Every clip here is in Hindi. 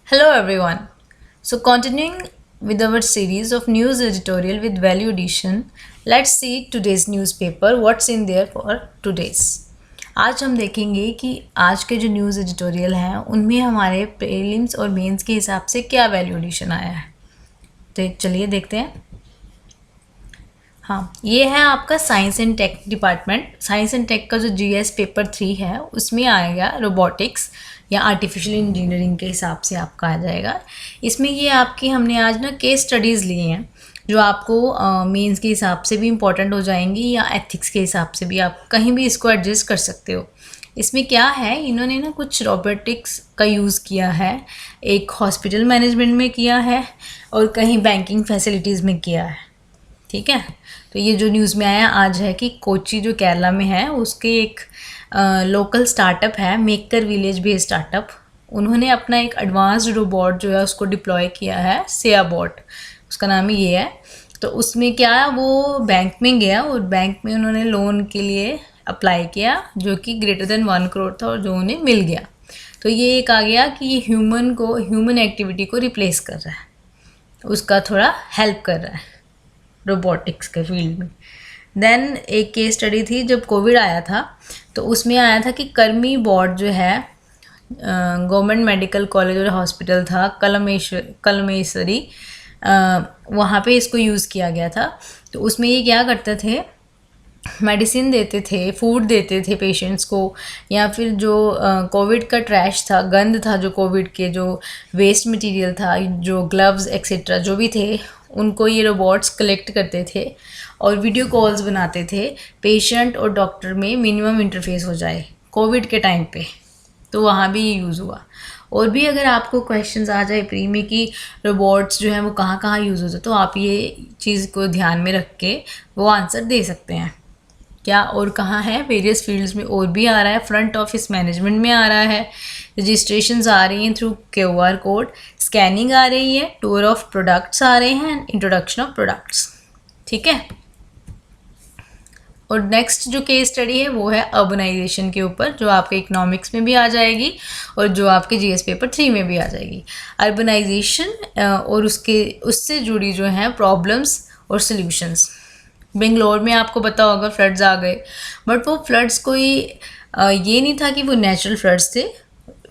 Hello everyone. So continuing with our series of news editorial with value addition, let's see today's newspaper what's in there for today's. आज हम देखेंगे कि आज के जो न्यूज़ एडिटोरियल हैं उनमें हमारे प्रीलिम्स और मेंस के हिसाब से क्या वैल्यू एडिशन आया है। तो चलिए देखते हैं। हाँ, ये है आपका science and tech department. Science and tech का जो जीएस पेपर 3 है उसमें आएगा रोबोटिक्स या आर्टिफिशियल इंजीनियरिंग के हिसाब से आपका आ जाएगा। इसमें ये आपकी हमने आज ना केस स्टडीज़ लिए हैं जो आपको मेंस के हिसाब से भी इम्पॉर्टेंट हो जाएंगी या एथिक्स के हिसाब से भी आप कहीं भी इसको एडजस्ट कर सकते हो। इसमें क्या है, इन्होंने ना कुछ रोबोटिक्स का यूज़ किया है, एक हॉस्पिटल मैनेजमेंट में किया है और कहीं बैंकिंग फैसिलिटीज़ में किया है। ठीक है, तो ये जो न्यूज़ में आया आज है कि कोची जो केरला में है उसके एक लोकल स्टार्टअप है, मेकर विलेज बेस्ड स्टार्टअप। उन्होंने अपना एक एडवांस्ड रोबोट जो है उसको डिप्लॉय किया है, सेया बॉट उसका नाम ही ये है। तो उसमें क्या, वो बैंक में गया और बैंक में उन्होंने लोन के लिए अप्लाई किया जो कि ग्रेटर देन 1 करोड़ था और जो उन्हें मिल गया। तो ये एक आ गया कि ये ह्यूमन एक्टिविटी को रिप्लेस कर रहा है, उसका थोड़ा हेल्प कर रहा है रोबोटिक्स के फील्ड में। देन एक केस स्टडी थी जब कोविड आया था, तो उसमें आया था कि कर्मी बोर्ड जो है गवर्नमेंट मेडिकल कॉलेज और हॉस्पिटल था कलमेश्वरी, वहाँ पे इसको यूज़ किया गया था। तो उसमें ये क्या करते थे, मेडिसिन देते थे, फूड देते थे पेशेंट्स को, या फिर जो कोविड का ट्रैश था, गंद था, जो कोविड के जो वेस्ट मटेरियल था, जो ग्लव्स एक्सेट्रा जो भी थे, उनको ये रोबोट्स कलेक्ट करते थे और वीडियो कॉल्स बनाते थे पेशेंट और डॉक्टर में मिनिमम इंटरफेस हो जाए कोविड के टाइम पे। तो वहाँ भी ये यूज़ हुआ। और भी अगर आपको क्वेश्चंस आ जाए प्री में कि रोबोट्स जो हैं वो कहाँ कहाँ यूज़ होते हैं, तो आप ये चीज़ को ध्यान में रख के वो आंसर दे सकते हैं। क्या और कहाँ है, वेरियस फील्ड्स में और भी आ रहा है, फ्रंट ऑफिस मैनेजमेंट में आ रहा है, रजिस्ट्रेशंस आ रही हैं थ्रू QR कोड, स्कैनिंग आ रही है, टूर ऑफ प्रोडक्ट्स आ रहे हैं, इंट्रोडक्शन ऑफ प्रोडक्ट्स। ठीक है, और नेक्स्ट जो केस स्टडी है वो है अर्बनाइजेशन के ऊपर, जो आपके इकोनॉमिक्स में भी आ जाएगी और जो आपके जीएस पेपर 3 में भी आ जाएगी। अर्बनाइजेशन और उससे जुड़ी जो हैं प्रॉब्लम्स और सॉल्यूशंस। बेंगलोर में आपको पता होगा फ्लड्स आ गए, बट वो फ्लड्स कोई ये नहीं था कि वो नेचुरल फ्लड्स थे,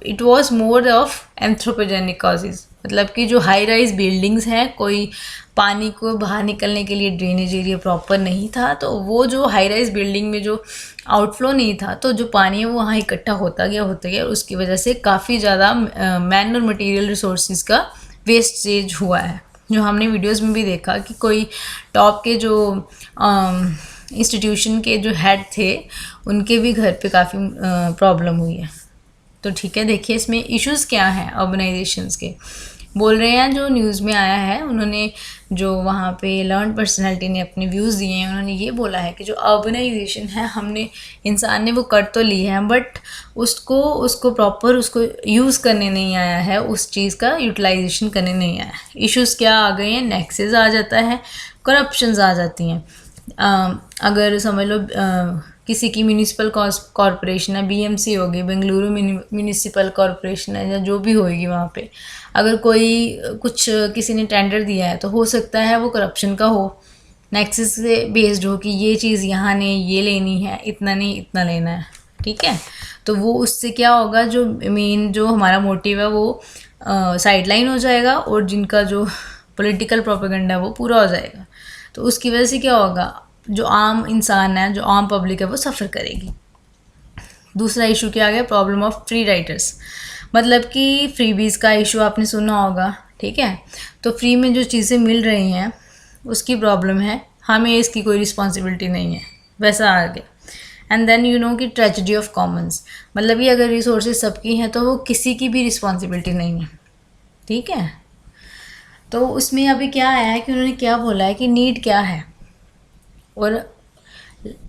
it was more of anthropogenic causes. मतलब कि जो हाई राइज बिल्डिंग्स हैं, कोई पानी को बाहर निकलने के लिए ड्रेनेज एरिया प्रॉपर नहीं था, तो वो जो हाई राइज बिल्डिंग में जो आउटफ्लो नहीं था, तो जो पानी है वो वहाँ इकट्ठा होता गया, उसकी वजह से काफ़ी ज़्यादा मैन और मटेरियल रिसोर्सेज का वेस्टेज हुआ है, जो हमने वीडियोस में भी देखा कि कोई टॉप के जो इंस्टीट्यूशन के जो हेड थे उनके भी घर पे काफ़ी प्रॉब्लम हुई है। तो ठीक है, देखिए इसमें इश्यूज़ क्या हैं अर्बनाइजेशंस के। बोल रहे हैं, जो न्यूज़ में आया है, उन्होंने जो वहाँ पे लर्न पर्सनैलिटी ने अपने व्यूज़ दिए हैं, उन्होंने ये बोला है कि जो अर्बनाइजेशन है इंसान ने वो कर तो ली है, बट उसको प्रॉपर उसको यूज़ करने नहीं आया है, उस चीज़ का यूटिलाइजेशन करने नहीं आया है। इश्यूज़ क्या आ गए हैं, नेक्सेस आ जाता है, करप्शंस आ जाती हैं। अगर समझ लो किसी की म्यूनिसिपल कॉरपोरेशन है, BMC होगी, बेंगलुरु म्यूनिसिपल कॉरपोरेशन है, या जो भी होगी, वहाँ पे अगर कोई किसी ने टेंडर दिया है तो हो सकता है वो करप्शन का हो, नेक्सस से बेस्ड हो कि ये चीज़ यहाँ ने ये लेनी है, इतना नहीं इतना लेना है। ठीक है, तो वो उससे क्या होगा, जो मेन जो हमारा मोटिव है वो साइडलाइन हो जाएगा और जिनका जो पॉलिटिकल प्रोपेगेंडा है वो पूरा हो जाएगा। तो उसकी वजह से क्या होगा, जो आम इंसान है, जो आम पब्लिक है, वो सफ़र करेगी। दूसरा इशू क्या आ गया, प्रॉब्लम ऑफ फ्री राइडर्स। मतलब कि फ्रीबीज़ का इशू आपने सुना होगा। ठीक है, तो फ्री में जो चीज़ें मिल रही हैं उसकी प्रॉब्लम है, हमें इसकी कोई रिस्पॉन्सिबिलिटी नहीं है, वैसा आ गया। एंड देन यू नो कि ट्रेजेडी ऑफ कॉमन्स, मतलब कि अगर रिसोर्सेज सबकी हैं तो वो किसी की भी रिस्पॉन्सिबिलिटी नहीं है। ठीक है, तो उसमें अभी क्या आया है कि उन्होंने क्या बोला है कि नीड क्या है और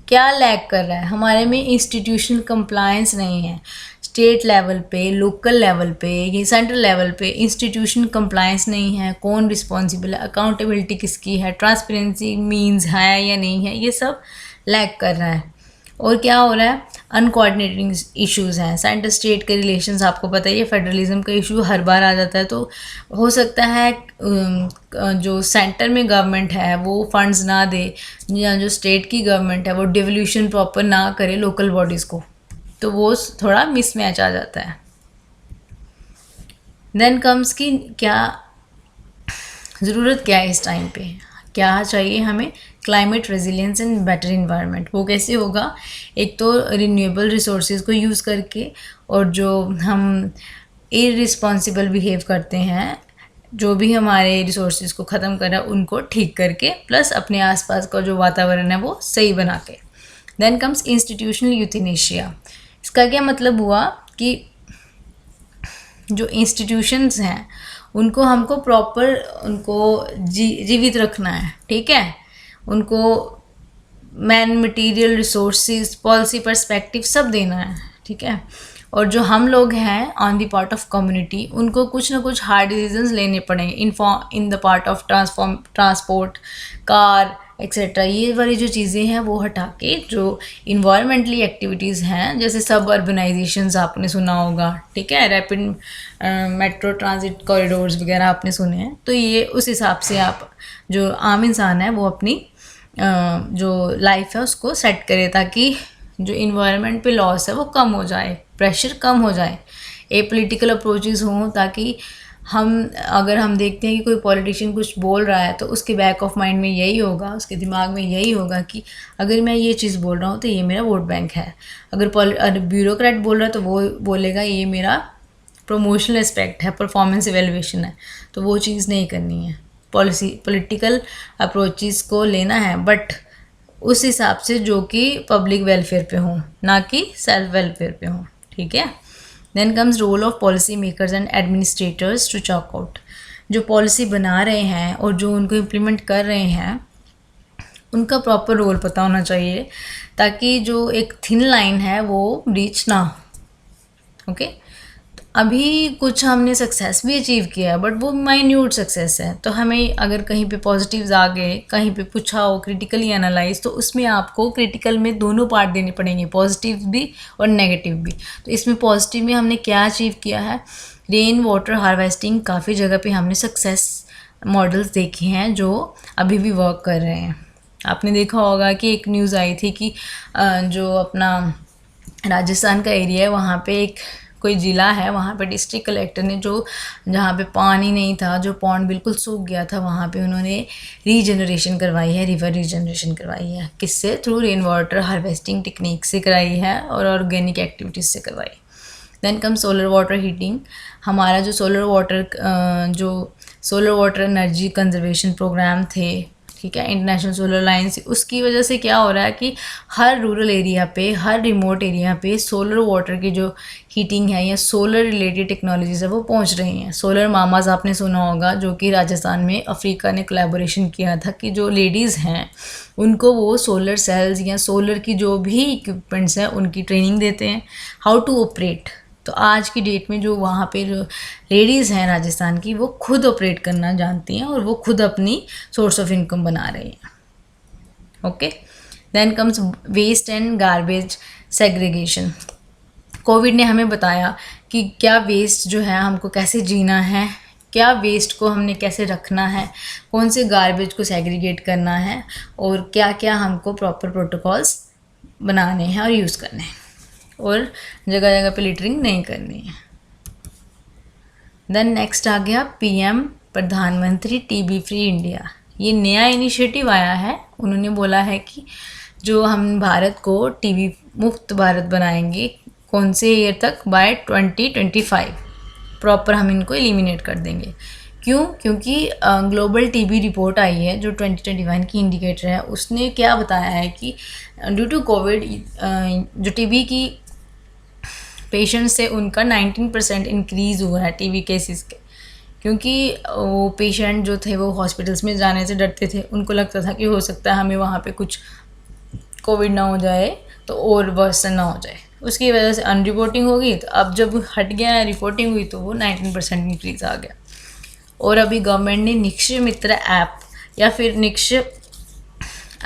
क्या लैग कर रहा है हमारे में। इंस्टीट्यूशनल कंप्लायंस नहीं है, स्टेट लेवल पे, लोकल लेवल पे, ये सेंट्रल लेवल पे इंस्टीट्यूशन कंप्लायंस नहीं है, कौन रिस्पॉन्सिबल है, अकाउंटेबिलिटी किसकी है, ट्रांसपेरेंसी मीन्स है या नहीं है, ये सब लैग कर रहा है। और क्या हो रहा है, अनकोऑर्डिनेटिंग इश्यूज़ हैं, सेंटर स्टेट के रिलेशंस, आपको पता ही है फेडरलिज्म का इशू हर बार आ जाता है। तो हो सकता है जो सेंटर में गवर्नमेंट है वो फंड्स ना दे, या जो स्टेट की गवर्नमेंट है वो डिवोल्यूशन प्रॉपर ना करे लोकल बॉडीज़ को, तो वो थोड़ा मिसमैच आ जाता है। देन कम्स की क्या ज़रूरत क्या है इस टाइम पे, क्या चाहिए हमें, climate resilience and better environment. वो कैसे होगा, एक तो रिन्यूएबल रिसोर्सेज को यूज़ करके, और जो हम इररिस्पॉन्सिबल बिहेव करते हैं, जो भी हमारे रिसोर्सेज को ख़त्म कर रहा है उनको ठीक करके, प्लस अपने आसपास का जो वातावरण है वो सही बना के। Then comes institutional euthanasia. इसका क्या मतलब हुआ कि जो इंस्टीट्यूशंस हैं उनको हमको प्रॉपर उनको जीवित रखना है, ठीक है, उनको man material resources policy perspective सब देना है, ठीक है। और जो हम लोग हैं on the part of community, उनको कुछ ना कुछ हार्ड डिसीजंस लेने पड़ेंगे in the part of transport, car etcetera. ये वाली जो चीज़ें हैं वो हटा के जो इन्वायरमेंटली एक्टिविटीज़ हैं, जैसे सब अर्बनाइजेशंस आपने सुना होगा, ठीक है, रैपिड मेट्रो ट्रांजिट कॉरिडोर्स वगैरह आपने सुने हैं। तो ये उस हिसाब से आप जो आम इंसान है वो अपनी जो लाइफ है उसको सेट करे, ताकि जो इन्वायरमेंट पे लॉस है वो कम हो जाए, प्रेशर कम हो जाए, ए पोलिटिकल अप्रोचेज़ हों, ताकि अगर हम देखते हैं कि कोई पॉलिटिशियन कुछ बोल रहा है तो उसके बैक ऑफ माइंड में यही होगा, उसके दिमाग में यही होगा कि अगर मैं ये चीज़ बोल रहा हूँ तो ये मेरा वोट बैंक है। अगर ब्यूरोक्रेट बोल रहा है तो वो बोलेगा ये मेरा प्रमोशनल एस्पेक्ट है, परफॉर्मेंस एवेलुएशन है, तो वो चीज़ नहीं करनी है। पॉलिटिकल अप्रोचेज़ को लेना है, बट उस हिसाब से जो कि पब्लिक वेलफेयर पे हों, ना कि सेल्फ वेलफेयर पे हों, ठीक है। Then comes role of policy makers and administrators to chalk out. जो पॉलिसी बना रहे हैं और जो उनको इम्प्लीमेंट कर रहे हैं उनका प्रॉपर रोल पता होना चाहिए, ताकि जो एक थिन लाइन है वो ब्रीच ना हो, ओके। अभी कुछ हमने सक्सेस भी अचीव किया है, बट वो माइन्यूट सक्सेस है, तो हमें अगर कहीं पे पॉजिटिव्स आ गए, कहीं पे पूछा हो क्रिटिकली एनालाइज, तो उसमें आपको क्रिटिकल में दोनों पार्ट देने पड़ेंगे, पॉजिटिव भी और नेगेटिव भी। तो इसमें पॉजिटिव में हमने क्या अचीव किया है, रेन वाटर हार्वेस्टिंग, काफ़ी जगह पे हमने सक्सेस मॉडल्स देखे हैं जो अभी भी वर्क कर रहे हैं। आपने देखा होगा कि एक न्यूज़ आई थी कि जो अपना राजस्थान का एरिया है वहाँ पे एक कोई ज़िला है, वहाँ पे डिस्ट्रिक्ट कलेक्टर ने जो जहाँ पे पानी नहीं था, जो पॉन्ड बिल्कुल सूख गया था, वहाँ पे उन्होंने रीजनरेशन करवाई है, रिवर रीजनरेशन करवाई है। किससे? Through rain water harvesting technique से कराई है और ऑर्गेनिक एक्टिविटीज़ से करवाई। Then come solar water heating. हमारा जो solar water energy conservation programme थे, ठीक है, इंटरनेशनल सोलर अलायंस, उसकी वजह से क्या हो रहा है कि हर रूरल एरिया पे, हर रिमोट एरिया पे सोलर वाटर की जो हीटिंग है या सोलर रिलेटेड टेक्नोलॉजीज है वो पहुंच रही हैं। सोलर मामाज आपने सुना होगा, जो कि राजस्थान में अफ्रीका ने कोलैबोरेशन किया था कि जो लेडीज़ हैं उनको वो सोलर सेल्स या सोलर की जो भी इक्विपमेंट्स हैं उनकी ट्रेनिंग देते हैं, हाउ टू ऑपरेट। तो आज की डेट में जो वहाँ पे जो लेडीज़ हैं राजस्थान की, वो खुद ऑपरेट करना जानती हैं और वो खुद अपनी सोर्स ऑफ इनकम बना रही हैं, okay. Then comes waste and garbage segregation. Covid ने हमें बताया कि क्या वेस्ट जो है हमको कैसे जीना है, क्या वेस्ट को हमने कैसे रखना है, कौन से गार्बेज को सेग्रीगेट करना है, और क्या क्या हमको प्रॉपर प्रोटोकॉल्स बनाने हैं और यूज़ करने हैं, और जगह जगह पे लिटरिंग नहीं करनी है। देन नेक्स्ट आ गया पीएम प्रधानमंत्री टीबी फ्री इंडिया। ये नया इनिशिएटिव आया है, उन्होंने बोला है कि जो हम भारत को टीबी मुक्त भारत बनाएंगे, कौन से ईयर तक, बाय 2025 प्रॉपर हम इनको एलिमिनेट कर देंगे। क्यों? क्योंकि ग्लोबल टीबी रिपोर्ट आई है जो 2021 की इंडिकेटर है, उसने क्या बताया है कि ड्यू टू कोविड जो टीबी की पेशेंट्स से उनका 19% इंक्रीज़ हुआ है टीबी केसेस के, क्योंकि वो पेशेंट जो थे वो हॉस्पिटल्स में जाने से डरते थे, उनको लगता था कि हो सकता है हमें वहाँ पे कुछ कोविड ना हो जाए तो और वर्सन ना हो जाए, उसकी वजह से अनरिपोर्टिंग होगी। तो अब जब हट गया रिपोर्टिंग हुई तो वो 19% इंक्रीज़ आ गया। और अभी गवर्नमेंट ने निक्षय मित्र ऐप या फिर निक्षय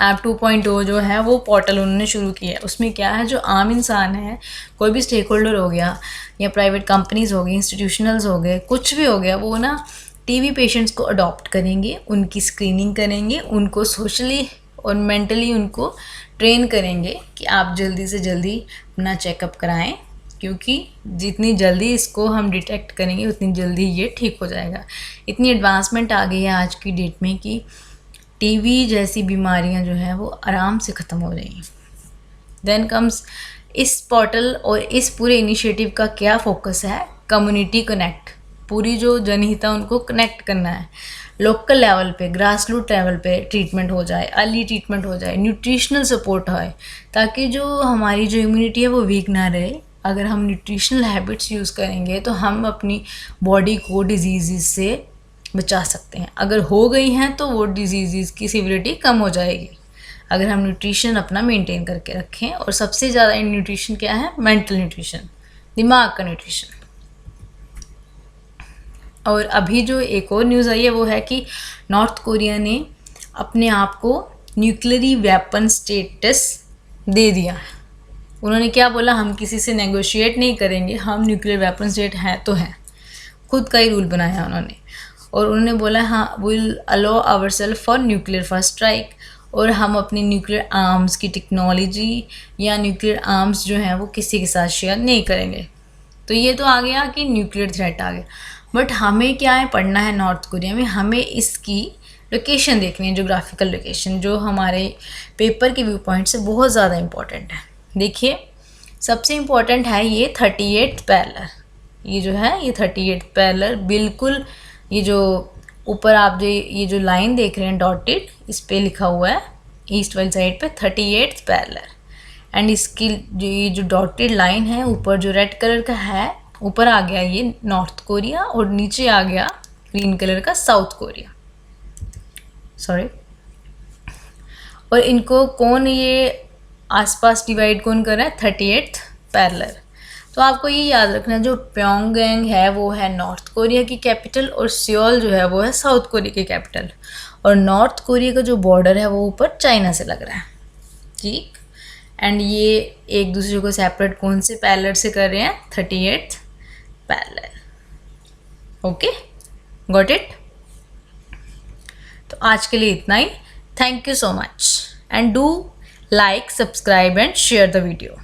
ऐप 2.0 जो है वो पोर्टल उन्होंने शुरू किया है। उसमें क्या है, जो आम इंसान है, कोई भी स्टेक होल्डर हो गया या प्राइवेट कंपनीज हो गई, इंस्टीट्यूशनल्स हो गए, कुछ भी हो गया, वो ना टीबी पेशेंट्स को अडॉप्ट करेंगे, उनकी स्क्रीनिंग करेंगे, उनको सोशली और मेंटली उनको ट्रेन करेंगे कि आप जल्दी से जल्दी अपना चेकअप कराएं, क्योंकि जितनी जल्दी इसको हम डिटेक्ट करेंगे उतनी जल्दी ये ठीक हो जाएगा। इतनी एडवांसमेंट आ गई है आज की डेट में कि टीबी जैसी बीमारियां जो हैं वो आराम से ख़त्म हो रही। देन कम्स इस पोर्टल और इस पूरे इनिशिएटिव का क्या फोकस है, कम्युनिटी कनेक्ट, पूरी जो जनहिता उनको कनेक्ट करना है, लोकल लेवल पे, ग्रास रूट लेवल पे ट्रीटमेंट हो जाए, अर्ली ट्रीटमेंट हो जाए, न्यूट्रिशनल सपोर्ट हो, ताकि जो हमारी जो इम्यूनिटी है वो वीक ना रहे। अगर हम न्यूट्रिशनल हैबिट्स यूज़ करेंगे तो हम अपनी बॉडी को डिजीज़ से बचा सकते हैं। अगर हो गई हैं तो वो डिजीज़ की सिविरिटी कम हो जाएगी, अगर हम न्यूट्रिशन अपना मेंटेन करके रखें। और सबसे ज़्यादा न्यूट्रिशन क्या है, मेंटल न्यूट्रिशन, दिमाग का न्यूट्रिशन। और अभी जो एक और न्यूज़ आई है वो है कि नॉर्थ कोरिया ने अपने आप को न्यूक्लियरी वेपन स्टेटस दे दिया है। उन्होंने क्या बोला, हम किसी से नेगोशिएट नहीं करेंगे, हम न्यूक्लियर वेपन स्टेट हैं तो हैं, खुद का ही रूल बनाया उन्होंने। और उन्होंने बोला हाँ, we'll allow ourself for nuclear first strike, और हम अपनी न्यूक्लियर आर्म्स की टेक्नोलॉजी या न्यूक्लियर आर्म्स जो हैं वो किसी के साथ शेयर नहीं करेंगे। तो ये तो आ गया कि न्यूक्लियर थ्रेट आ गया, बट हमें क्या है, पढ़ना है नॉर्थ कोरिया में, हमें इसकी लोकेशन देखनी है, जोग्राफिकल लोकेशन, जो हमारे पेपर के व्यू पॉइंट से बहुत ज़्यादा इंपॉर्टेंट है। देखिए, सबसे इम्पॉर्टेंट है ये 38th पैरेलल, ये जो है ये 38th पैरेलल, बिल्कुल ये जो ऊपर आप जो ये जो लाइन देख रहे हैं डॉटेड, इस पे लिखा हुआ है ईस्ट वाली साइड पे 38th पैरेलल। एंड इसकी जो ये जो डॉटेड लाइन है ऊपर जो रेड कलर का है, ऊपर आ गया ये नॉर्थ कोरिया और नीचे आ गया ग्रीन कलर का साउथ कोरिया, सॉरी। और इनको कौन ये आसपास डिवाइड कौन कर रहा है, 38th पैरेलल। तो आपको ये याद रखना, जो प्योंगयांग है वो है नॉर्थ कोरिया की कैपिटल और सियोल जो है वो है साउथ कोरिया की कैपिटल। और नॉर्थ कोरिया का जो बॉर्डर है वो ऊपर चाइना से लग रहा है, ठीक। एंड ये एक दूसरे को सेपरेट कौन से पैरेलल से कर रहे हैं, 38th parallel. Okay, got it. तो आज के लिए इतना ही। Thank you so much and do like, subscribe and share the video.